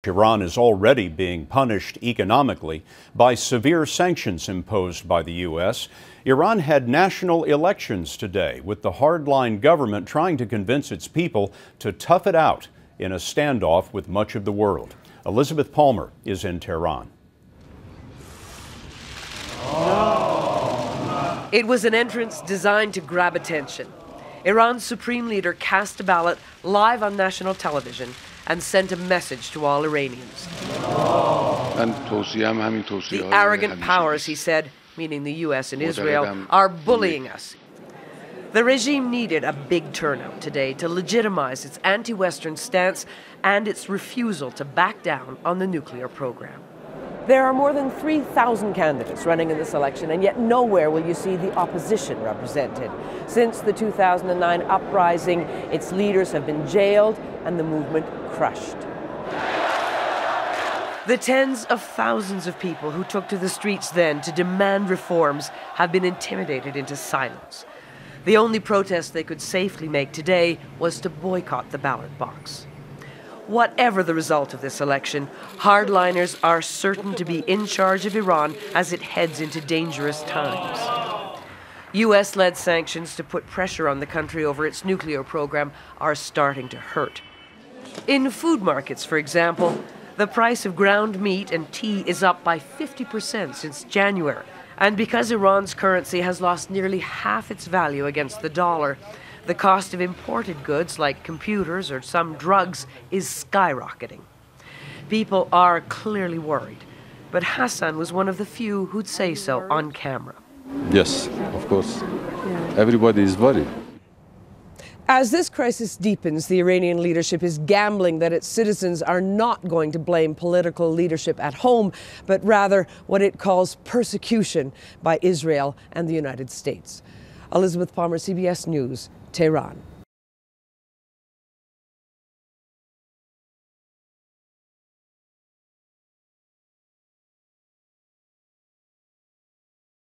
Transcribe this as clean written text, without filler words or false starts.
Iran is already being punished economically by severe sanctions imposed by the U.S. Iran had national elections today, with the hardline government trying to convince its people to tough it out in a standoff with much of the world. Elizabeth Palmer is in Tehran. It was an entrance designed to grab attention. Iran's supreme leader cast a ballot live on national television and sent a message to all Iranians. The arrogant powers, he said, meaning the U.S. and Israel, are bullying us. The regime needed a big turnout today to legitimize its anti-Western stance and its refusal to back down on the nuclear program. There are more than 3,000 candidates running in this election, and yet nowhere will you see the opposition represented. Since the 2009 uprising, its leaders have been jailed and the movement crushed. The tens of thousands of people who took to the streets then to demand reforms have been intimidated into silence. The only protest they could safely make today was to boycott the ballot box. Whatever the result of this election, hardliners are certain to be in charge of Iran as it heads into dangerous times. U.S.-led sanctions to put pressure on the country over its nuclear program are starting to hurt. In food markets, for example, the price of ground meat and tea is up by 50% since January. And because Iran's currency has lost nearly half its value against the dollar, the cost of imported goods like computers or some drugs is skyrocketing. People are clearly worried, but Hassan was one of the few who'd say so on camera. Yes, of course. Everybody is worried. As this crisis deepens, the Iranian leadership is gambling that its citizens are not going to blame political leadership at home, but rather what it calls persecution by Israel and the United States. Elizabeth Palmer, CBS News, Tehran.